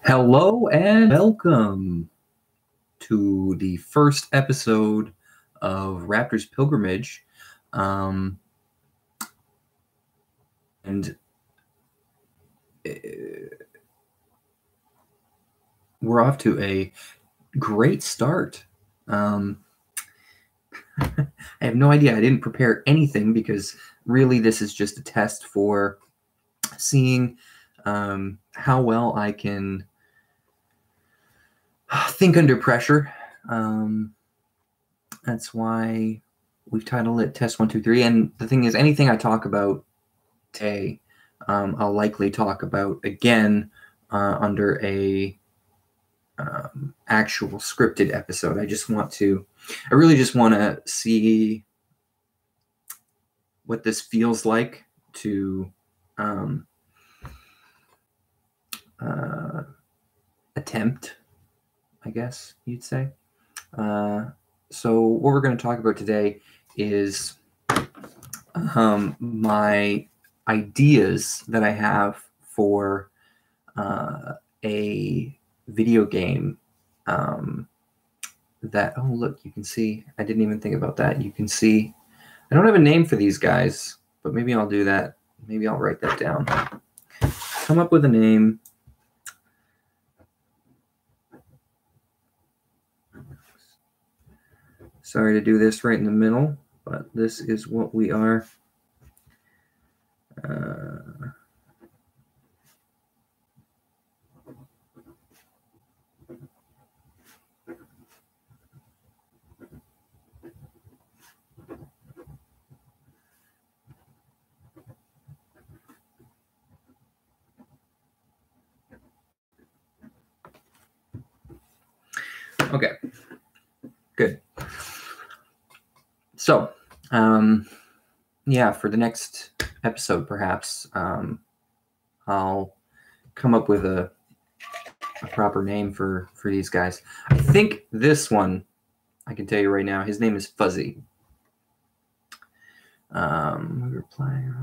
Hello and welcome to the first episode of Raptors Pilgrimage. And we're off to a great start. I have no idea. I didn't prepare anything because really this is just a test for seeing how well I can think under pressure. That's why we've titled it Test 1, 2, 3. And the thing is, anything I talk about today, I'll likely talk about again under a actual scripted episode. I really just want to see what this feels like to attempt, I guess you'd say. So what we're going to talk about today is my ideas that I have for a video game that, oh, look, you can see, I didn't even think about that. You can see, I don't have a name for these guys, but maybe I'll do that. Maybe I'll write that down. Come up with a name. Sorry to do this right in the middle, but this is what we are. Okay, good. So, yeah, for the next episode, perhaps, I'll come up with a proper name for these guys. I think this one, I can tell you right now, his name is Fuzzy. We were playing.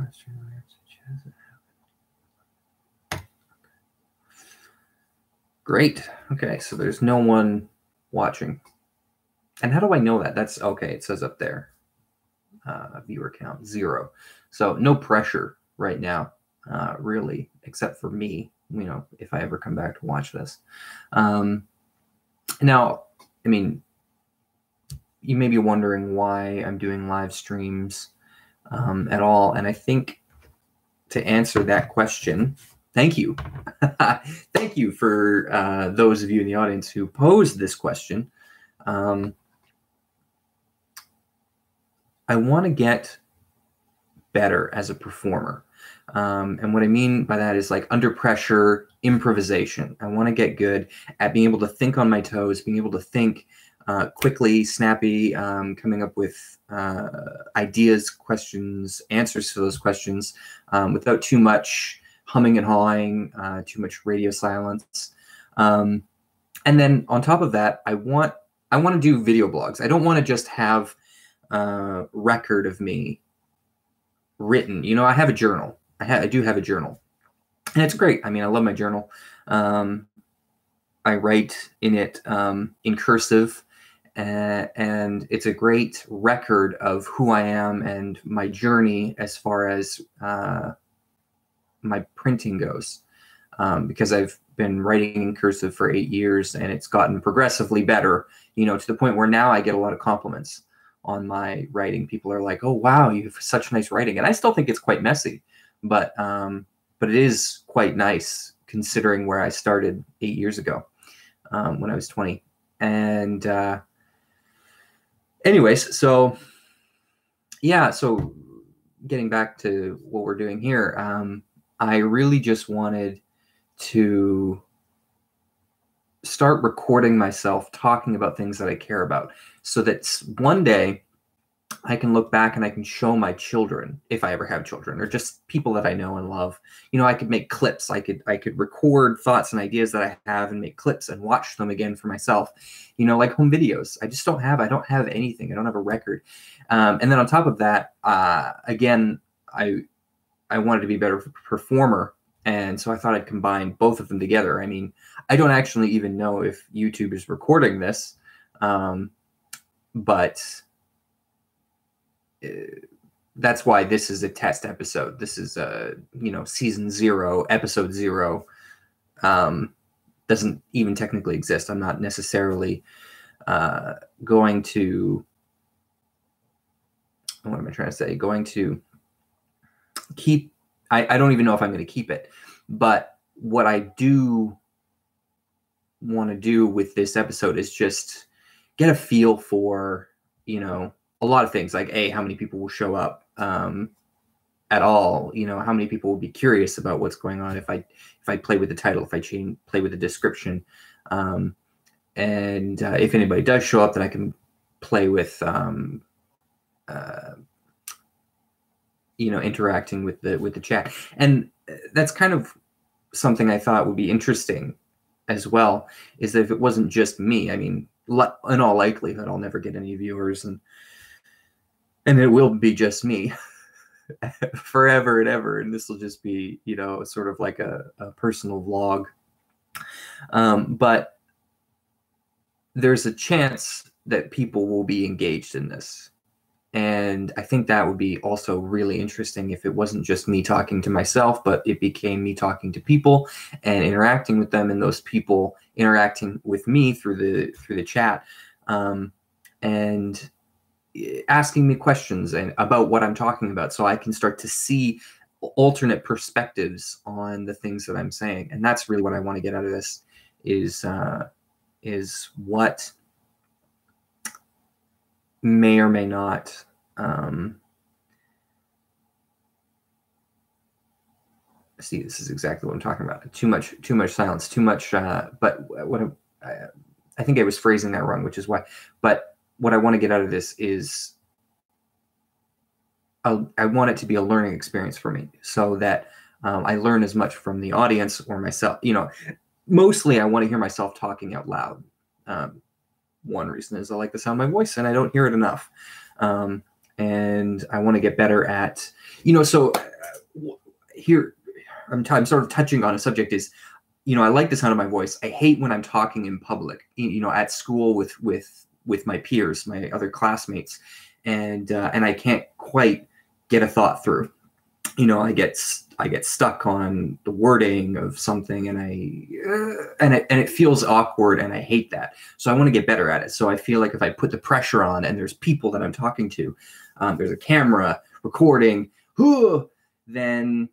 Great. Okay, so there's no one watching. And how do I know that? That's okay. It says up there, viewer count 0. So no pressure right now, really, except for me, you know, if I ever come back to watch this. Now, I mean, you may be wondering why I'm doing live streams at all. And I think to answer that question, thank you. Thank you for those of you in the audience who posed this question. I want to get better as a performer. And what I mean by that is like under pressure improvisation. I want to get good at being able to think on my toes, being able to think quickly, snappy, coming up with ideas, questions, answers to those questions without too much humming and hawing, too much radio silence. And then on top of that, I want to do video blogs. I don't want to just have record of me written. You know, I have a journal. I do have a journal, and it's great. I mean, I love my journal. I write in it in cursive, and it's a great record of who I am and my journey as far as my printing goes, because I've been writing in cursive for 8 years, and it's gotten progressively better, you know, to the point where now I get a lot of compliments on my writing. People are like, "Oh, wow, you have such nice writing." And I still think it's quite messy, but it is quite nice considering where I started 8 years ago, when I was 20. And anyways, so yeah, so getting back to what we're doing here, I really just wanted to start recording myself talking about things that I care about, so that one day I can look back and I can show my children, if I ever have children, or just people that I know and love. You know, I could make clips. I could record thoughts and ideas that I have and make clips and watch them again for myself. You know, like home videos. I don't have anything. I don't have a record. And then on top of that, again, I wanted to be a better performer. And so I thought I'd combine both of them together. I mean, I don't actually even know if YouTube is recording this, but that's why this is a test episode. This is season 0, episode 0. Doesn't even technically exist. I'm not necessarily going to, what am I trying to say? Going to keep, I don't even know if I'm going to keep it. But what I do want to do with this episode is just get a feel for, a lot of things, like how many people will show up at all, how many people will be curious about what's going on if I play with the title, if I play with the description, and if anybody does show up, then I can play with interacting with the chat. And that's kind of something I thought would be interesting as well, is that if it wasn't just me, I mean, in all likelihood, I'll never get any viewers, and it will be just me forever and ever. And this will just be, sort of like a personal vlog. But there's a chance that people will be engaged in this. And I think that would be also really interesting if it wasn't just me talking to myself, but it became me talking to people and interacting with them, and those people interacting with me through the chat, and asking me questions and about what I'm talking about, so I can start to see alternate perspectives on the things that I'm saying. And that's really what I want to get out of this, is what may or may not see, this is exactly what I'm talking about. Too much silence, too much but what I think I was phrasing that wrong, which is why. But what I want to get out of this is I want it to be a learning experience for me, so that I learn as much from the audience or myself. Mostly I want to hear myself talking out loud. One reason is I like the sound of my voice, and I don't hear it enough. And I want to get better at, so here I'm sort of touching on a subject is, I like the sound of my voice. I hate when I'm talking in public, at school with my peers, my other classmates, and I can't quite get a thought through. I get stuck on the wording of something, and it feels awkward, and I hate that. So I want to get better at it. So I feel like if I put the pressure on, and there's people that I'm talking to, there's a camera recording, then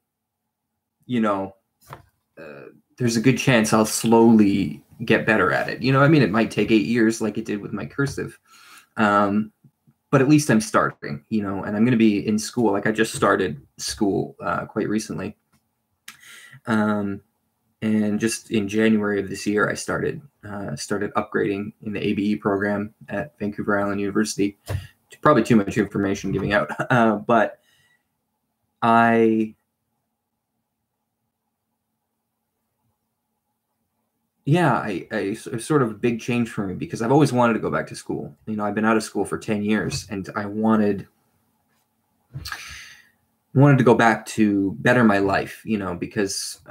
there's a good chance I'll slowly get better at it. It might take 8 years, like it did with my cursive. But at least I'm starting, and I'm going to be in school. Like, I just started school quite recently. And just in January of this year, I started upgrading in the ABE program at Vancouver Island University. Probably too much information giving out. But sort of a big change for me, because I've always wanted to go back to school. I've been out of school for 10 years, and I wanted to go back to better my life, because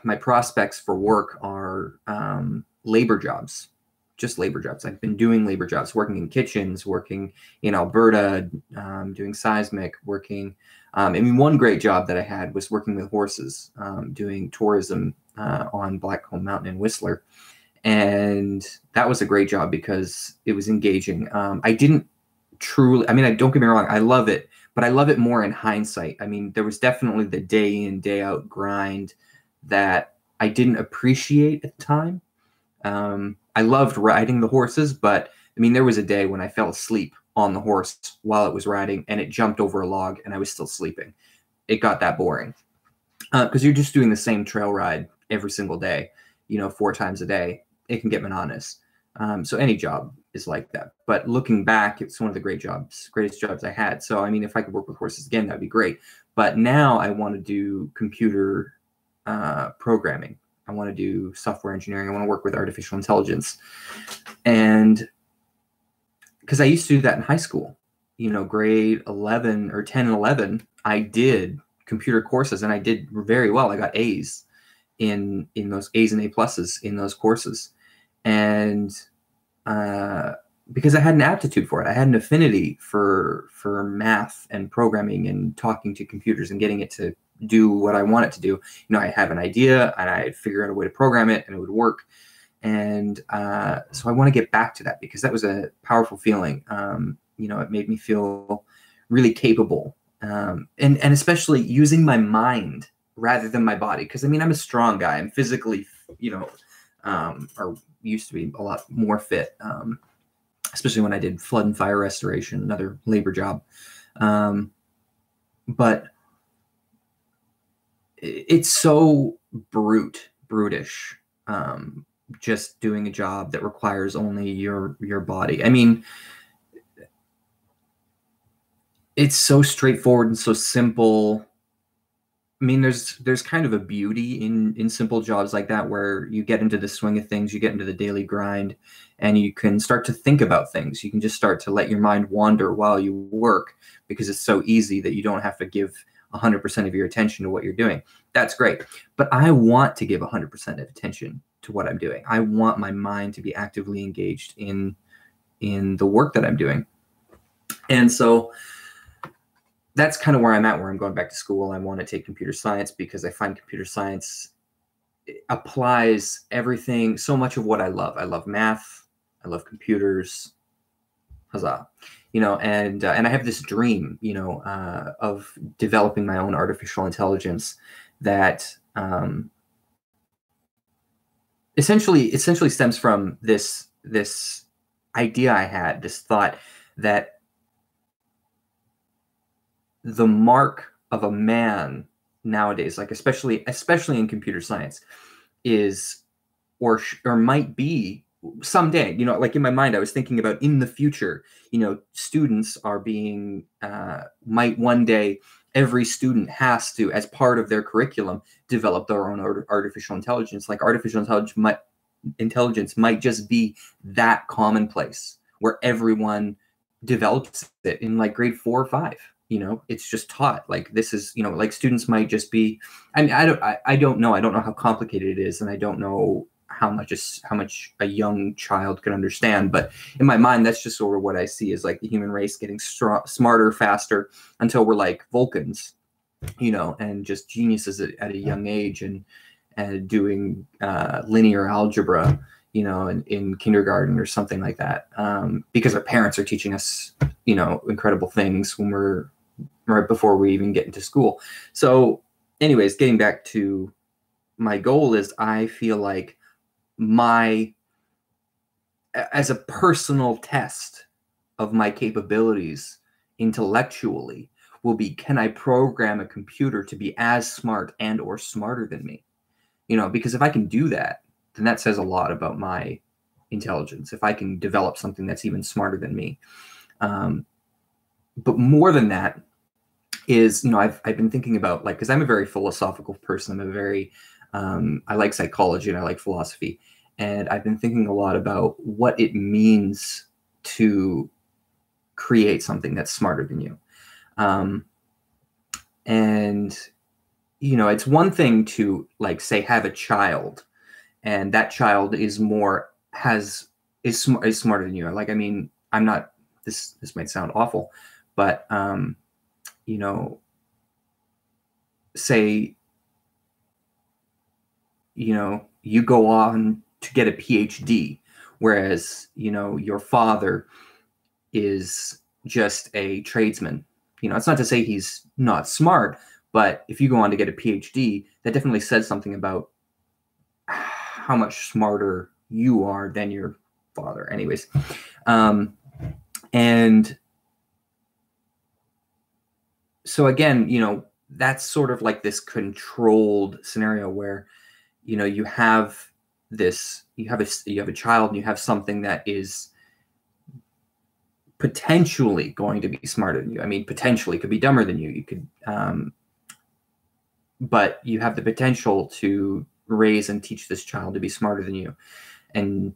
my prospects for work are labor jobs, just labor jobs. I've been doing labor jobs, working in kitchens, working in Alberta, doing seismic, working. One great job that I had was working with horses, doing tourism on Blackcomb Mountain in Whistler. And that was a great job because it was engaging. I didn't truly, don't get me wrong, I love it, but I love it more in hindsight. There was definitely the day in, day out grind that I didn't appreciate at the time. I loved riding the horses, but there was a day when I fell asleep on the horse while it was riding, and it jumped over a log and I was still sleeping. It got that boring. Because you're just doing the same trail ride every single day, 4 times a day. It can get monotonous. So any job is like that. But looking back, it's one of the greatest jobs I had. So, if I could work with horses again, that'd be great. But now I want to do computer programming. I want to do software engineering. I want to work with artificial intelligence. And because I used to do that in high school. grade 11 or 10 and 11, I did computer courses, and I did very well. I got A's in those A's and A pluses in those courses. And because I had an aptitude for it, I had an affinity for math and programming and talking to computers and getting it to do what I want it to do. I have an idea and I'd figure out a way to program it and it would work. And so I want to get back to that, because that was a powerful feeling. It made me feel really capable, and especially using my mind rather than my body. Because I'm a strong guy. I'm physically, or used to be a lot more fit, especially when I did flood and fire restoration, another labor job. But it's so brutish, just doing a job that requires only your body. It's so straightforward and so simple. There's kind of a beauty in simple jobs like that, where you get into the swing of things, you get into the daily grind, and you can start to think about things. You can just start to let your mind wander while you work, because it's so easy that you don't have to give 100% of your attention to what you're doing. That's great. But I want to give 100% of attention to what I'm doing. I want my mind to be actively engaged in the work that I'm doing. And so that's kind of where I'm at, where I'm going back to school. I want to take computer science because I find computer science applies everything, so much of what I love. I love math. I love computers. Huzzah. And I have this dream, of developing my own artificial intelligence that essentially stems from this idea I had, this thought that the mark of a man nowadays, like especially in computer science, is or might be someday, like in my mind, I was thinking about in the future, students are being, might one day, every student has to, as part of their curriculum, develop their own artificial intelligence. Like artificial intelligence might just be that commonplace where everyone develops it in like grade 4 or 5. It's just taught. Like this is, like students might just be, I don't know. I don't know how complicated it is, and I don't know how much a young child can understand. But in my mind, that's just sort of what I see is like the human race getting smarter, faster, until we're like Vulcans, and just geniuses at a young age, and doing linear algebra, in kindergarten or something like that, because our parents are teaching us, incredible things when we're right before we even get into school. So anyways, getting back to my goal is, I feel like as a personal test of my capabilities intellectually will be, can I program a computer to be as smart and or smarter than me? Because if I can do that, then that says a lot about my intelligence. If I can develop something that's even smarter than me. But more than that is, I've been thinking about, like, because I'm a very philosophical person. I'm a very, I like psychology and I like philosophy. And I've been thinking a lot about what it means to create something that's smarter than you. And, it's one thing to, like, say, have a child, and that child is smarter than you. Like, I'm not, this might sound awful, but, say, you go on to get a PhD, whereas, your father is just a tradesman. It's not to say he's not smart, but if you go on to get a PhD, that definitely says something about how much smarter you are than your father. Anyways, and so again, that's sort of like this controlled scenario where, you have a child, and you have something that is potentially going to be smarter than you. Potentially could be dumber than you. You could, but you have the potential to raise and teach this child to be smarter than you. And,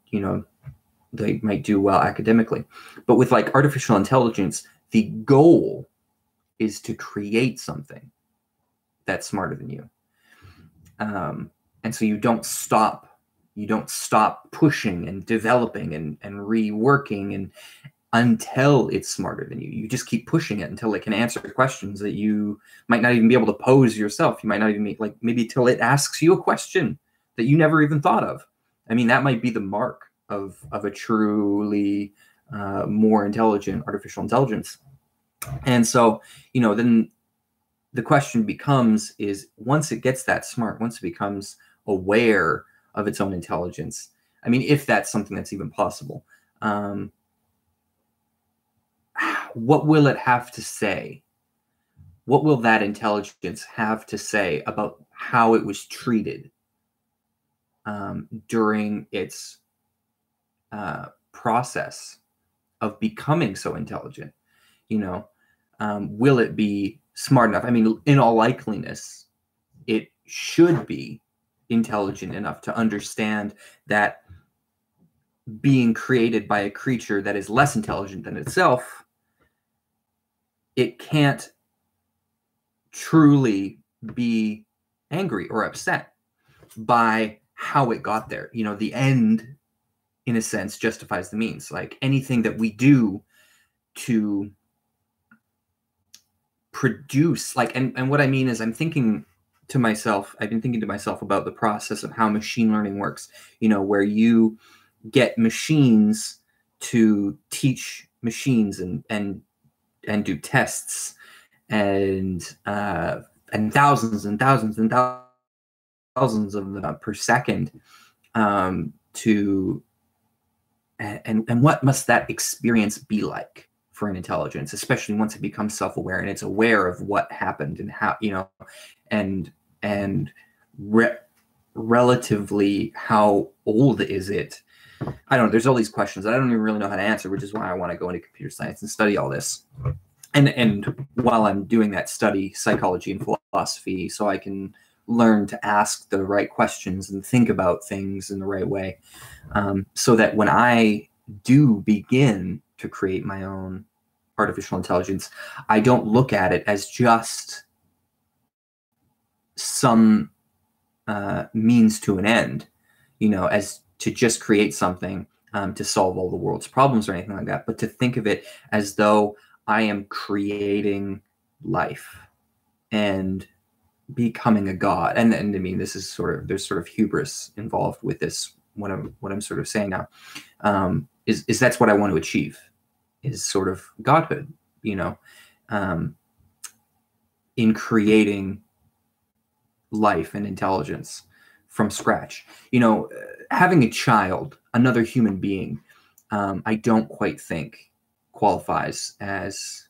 they might do well academically. But with like artificial intelligence, The goal is to create something that's smarter than you. And so you don't stop pushing and developing and reworking and until it's smarter than you. You just keep pushing it until it can answer questions that you might not even be able to pose yourself. You might not even make, like, maybe till it asks you a question that you never even thought of. I mean, that might be the mark of a truly more intelligent artificial intelligence. And so, you know, then the question becomes, is once it gets that smart, once it becomes aware of its own intelligence, I mean, if that's something that's even possible, what will it have to say? What will that intelligence have to say about how it was treated during its process of becoming so intelligent? You know, will it be smart enough? I mean, in all likeliness, it should be intelligent enough to understand that being created by a creature that is less intelligent than itself, it can't truly be angry or upset by how it got there. You know, the end, in a sense, justifies the means. Like anything that we do to produce, like, and what I mean is I've been thinking to myself about the process of how machine learning works, you know, where you get machines to teach machines and do tests and thousands and thousands and thousands of them per second to and what must that experience be like for an intelligence, especially once it becomes self-aware and it's aware of what happened and how, you know, and relatively how old is it? I don't know. There's all these questions that I don't even really know how to answer, which is why I want to go into computer science and study all this. And while I'm doing that, study psychology and philosophy so I can learn to ask the right questions and think about things in the right way, so that when I do begin to create my own artificial intelligence, I don't look at it as just some means to an end, you know, as to just create something to solve all the world's problems or anything like that, but to think of it as though I am creating life and becoming a god. And I mean, this is there's sort of hubris involved with this. What I'm sort of saying now is that's what I want to achieve, is sort of godhood, you know, in creating life and intelligence from scratch. You know, having a child, another human being, I don't quite think qualifies as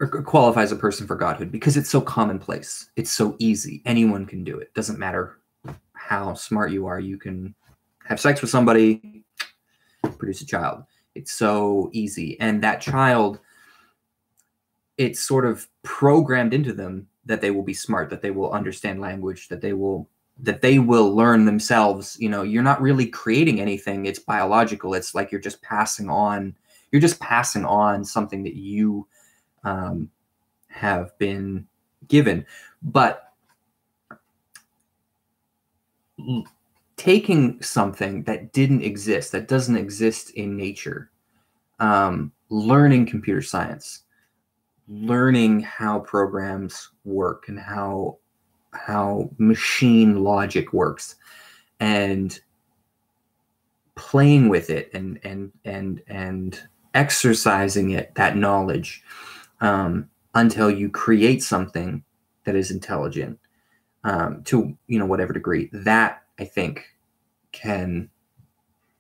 or qualifies a person for godhood, because it's so commonplace. It's so easy. Anyone can do it. Doesn't matter how smart you are. You can have sex with somebody, produce a child. It's so easy. And that child, it's sort of programmed into them that they will be smart, that they will understand language, that they will learn themselves. You know, you're not really creating anything. It's biological. It's like you're just passing on something that you have been given. But taking something that didn't exist, that doesn't exist in nature, learning computer science, learning how programs work and how machine logic works, and playing with it and exercising it, that knowledge, until you create something that is intelligent, to, you know, whatever degree, that I think can,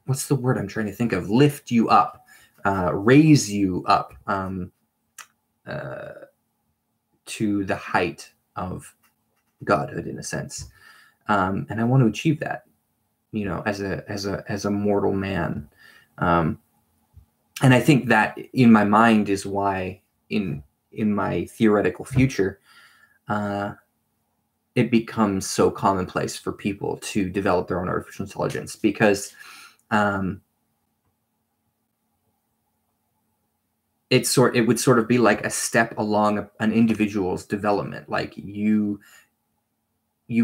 what's the word I'm trying to think of? Lift you up, raise you up to the height of godhood, in a sense. And I want to achieve that, you know, as a mortal man. And I think that in my mind is why in my theoretical future, it it becomes so commonplace for people to develop their own artificial intelligence, because it would sort of be like a step along an individual's development. Like you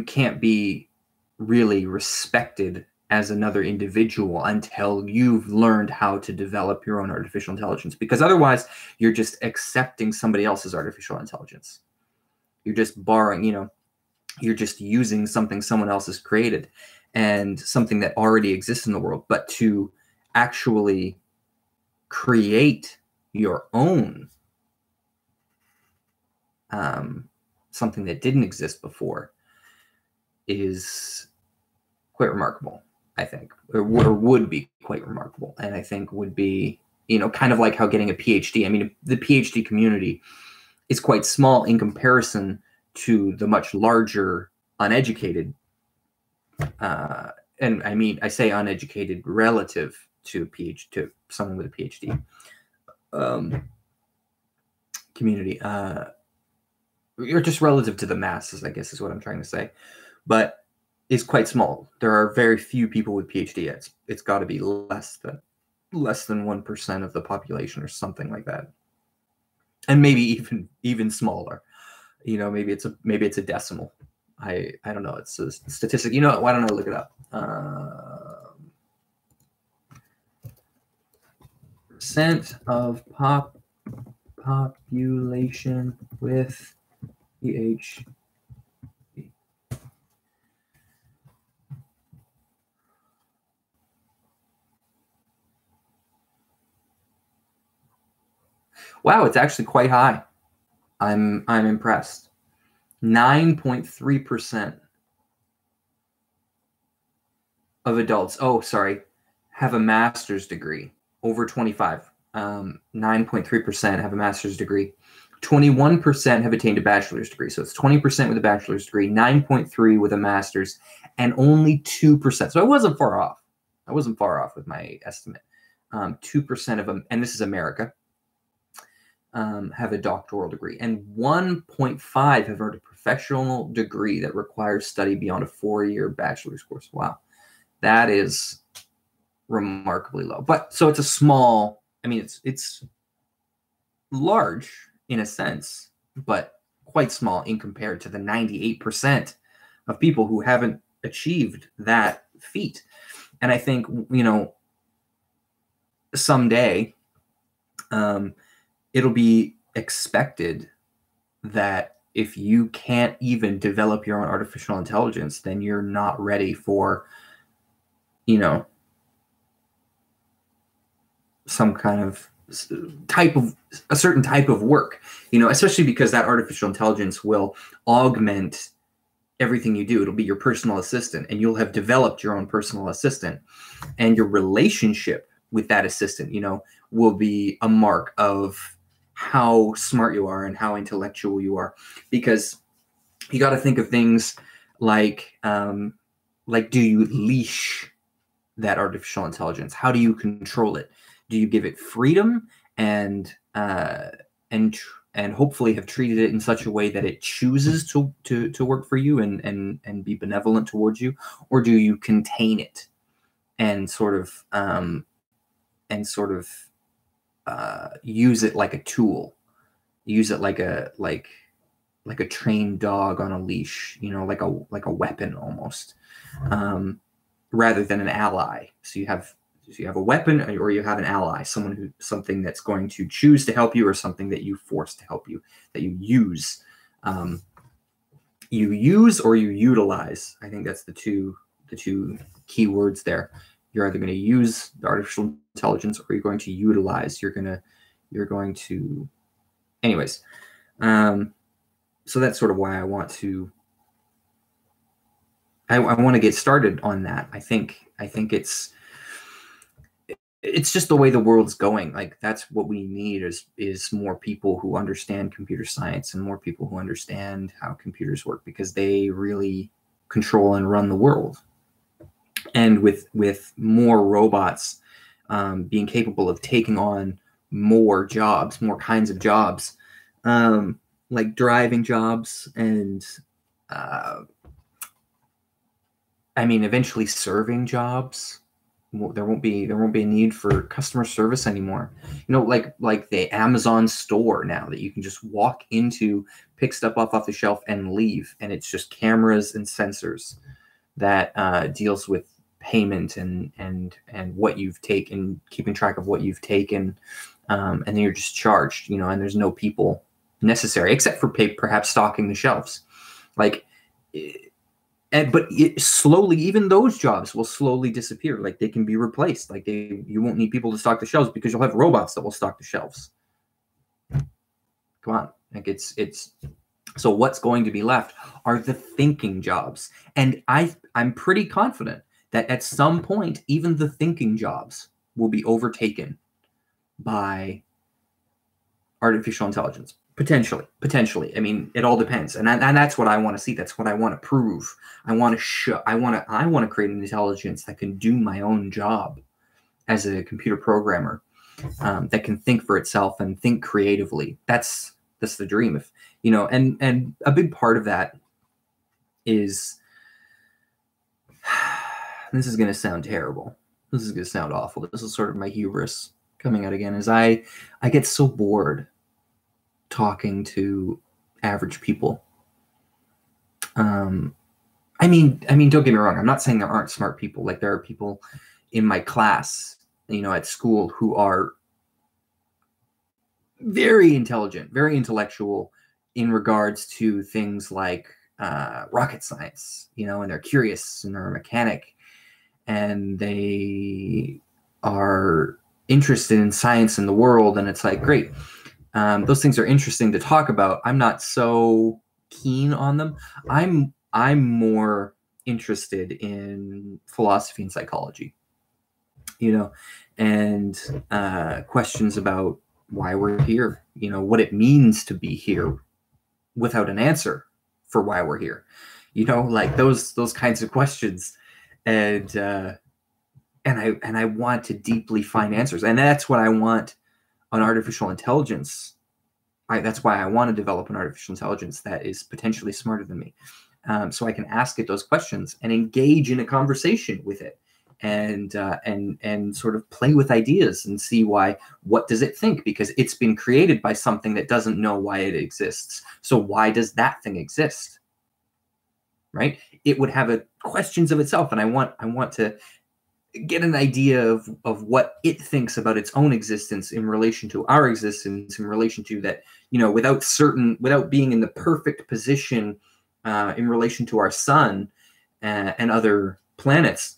can't be really respected as another individual until you've learned how to develop your own artificial intelligence, because otherwise you're just accepting somebody else's artificial intelligence. You're just borrowing, you're just using something someone else has created and something that already exists in the world. But to actually create your own something that didn't exist before is quite remarkable, I think, or would be quite remarkable. And I think would be, kind of like how getting a PhD. I mean, the PhD community is quite small in comparison to the much larger uneducated, and I mean, I say uneducated relative to someone with a PhD community, or just relative to the masses, I guess is what I'm trying to say, but is quite small. There are very few people with PhD. It's got to be less than 1% of the population or something like that, and maybe even smaller. Maybe it's a decimal. I don't know. It's a statistic. Why don't I look it up? Percent of population with PhD. Wow, it's actually quite high. I'm impressed. 9.3% of adults, have a master's degree. Over 25. 9.3% have a master's degree. 21% have attained a bachelor's degree. So it's 20% with a bachelor's degree, 9.3% with a master's, and only 2%. So I wasn't far off. With my estimate. 2% of them, and this is America, have a doctoral degree, and 1.5% have earned a professional degree that requires study beyond a 4-year bachelor's course. Wow, that is remarkably low. But so it's a small. I mean, it's large in a sense, but quite small in compared to the 98% of people who haven't achieved that feat. And I think someday, it'll be expected that if you can't even develop your own artificial intelligence, then you're not ready for, some kind of a certain type of work, especially because that artificial intelligence will augment everything you do. It'll be your personal assistant, and you'll have developed your own personal assistant, and your relationship with that assistant, will be a mark of how smart you are and how intellectual you are, because you got to think of things like do you leash that artificial intelligence? How do you control it? Do you give it freedom and hopefully have treated it in such a way that it chooses to work for you and be benevolent towards you, or do you contain it and sort of use it like a tool, use it like a trained dog on a leash, like a weapon almost, rather than an ally. So you have a weapon, or you have an ally, something that's going to choose to help you, or something that you force to help you, that you use. You use or you utilize. I think that's the two key words there. You're either going to use the artificial intelligence, or you're going to utilize. You're going to, anyways. So that's sort of why I want to get started on that. I think it's just the way the world's going. Like, that's what we need is more people who understand computer science and more people who understand how computers work, because they really control and run the world. And with more robots being capable of taking on more jobs, more kinds of jobs, like driving jobs and I mean, eventually serving jobs. There won't be a need for customer service anymore. Like the Amazon store now that you can just walk into, pick stuff off the shelf and leave, and it's just cameras and sensors that deals with payment and what you've taken, keeping track of what you've taken, and then you're just charged. And there's no people necessary except for perhaps stocking the shelves, like. But slowly, even those jobs will slowly disappear. Like they can be replaced. Like you won't need people to stock the shelves because you'll have robots that will stock the shelves. Come on, like it's. So what's going to be left are the thinking jobs, and I'm pretty confident that at some point, even the thinking jobs will be overtaken by artificial intelligence. Potentially. I mean, it all depends, and that's what I want to see. That's what I want to prove. I want to show. I want to create an intelligence that can do my own job as a computer programmer, that can think for itself and think creatively. That's the dream. And a big part of that is, this is going to sound terrible. This is going to sound awful. This is sort of my hubris coming out again. Is I get so bored talking to average people. I mean, don't get me wrong. I'm not saying there aren't smart people. Like there are people in my class, at school who are very intelligent, very intellectual in regards to things like rocket science, and they're curious and they're a mechanic and they are interested in science and the world. And it's like, great. Those things are interesting to talk about. I'm not so keen on them. I'm more interested in philosophy and psychology, and questions about why we're here, what it means to be here without an answer for why we're here, like those kinds of questions. And I want to deeply find answers. And that's what I want an artificial intelligence. That's why I want to develop an artificial intelligence that is potentially smarter than me. So I can ask it those questions and engage in a conversation with it, and sort of play with ideas and see what does it think? Because it's been created by something that doesn't know why it exists. So why does that thing exist? Right? It would have questions of itself, and I want to get an idea of what it thinks about its own existence in relation to our existence, in relation to that, without being in the perfect position in relation to our sun and other planets.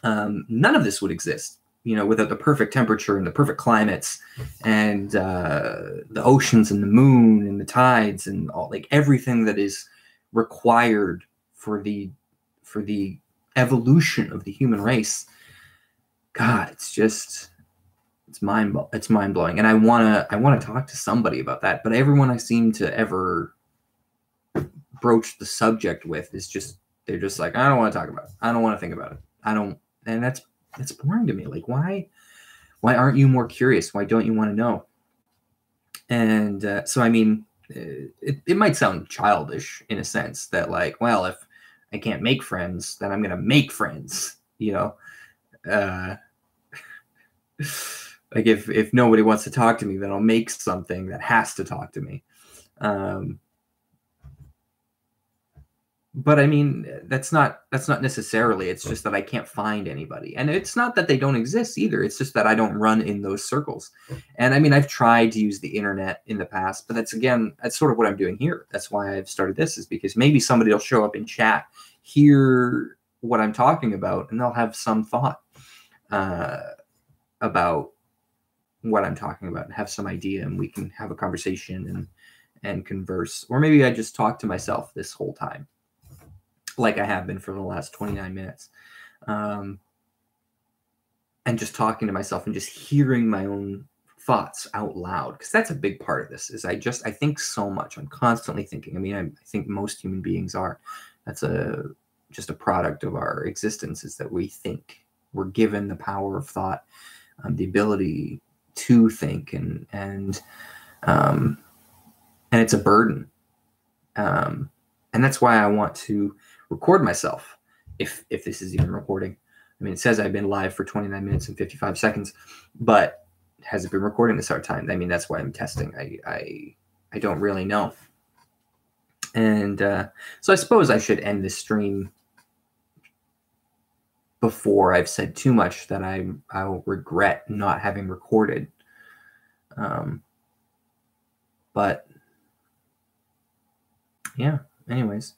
None of this would exist, without the perfect temperature and the perfect climates and the oceans and the moon and the tides and all, like everything that is required for the evolution of the human race. God, it's mind blowing, and I want to talk to somebody about that. But everyone I seem to ever broach the subject with they're just like, I don't want to talk about it. I don't want to think about it. And that's boring to me. Like, why aren't you more curious? Why don't you want to know? And so, I mean, it might sound childish in a sense that, like, well, if I can't make friends, then I'm going to make friends, like if nobody wants to talk to me, then I'll make something that has to talk to me. But I mean, that's not necessarily. It's just that I can't find anybody. And it's not that they don't exist either. It's just that I don't run in those circles. And I mean, I've tried to use the internet in the past, but that's sort of what I'm doing here. That's why I've started this, is because maybe somebody will show up in chat, hear what I'm talking about, and they'll have some thought about what I'm talking about and have some idea, and we can have a conversation and converse. Or maybe I just talk to myself this whole time, like I have been for the last 29 minutes. And just talking to myself and just hearing my own thoughts out loud. Because that's a big part of this, is I think so much. I'm constantly thinking. I mean, I think most human beings are. That's just a product of our existence, is that we think. We're given the power of thought, the ability to think, and it's a burden. And And that's why I want to record myself, if this is even recording. I mean, it says I've been live for 29 minutes and 55 seconds, but has it been recording this our time? I mean, that's why I'm testing. I don't really know. And so I suppose I should end this stream before I've said too much that I'll regret not having recorded. But yeah, anyways,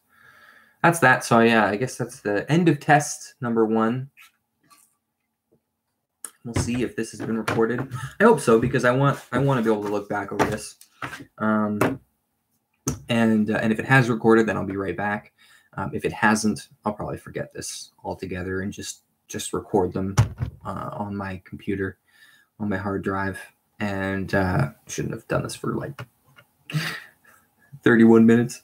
that's that. So yeah, I guess that's the end of test number 1. We'll see if this has been recorded. I hope so, because I want to be able to look back over this. And if it has recorded, then I'll be right back. If it hasn't, I'll probably forget this altogether and just record them on my computer, on my hard drive. And shouldn't have done this for like 31 minutes.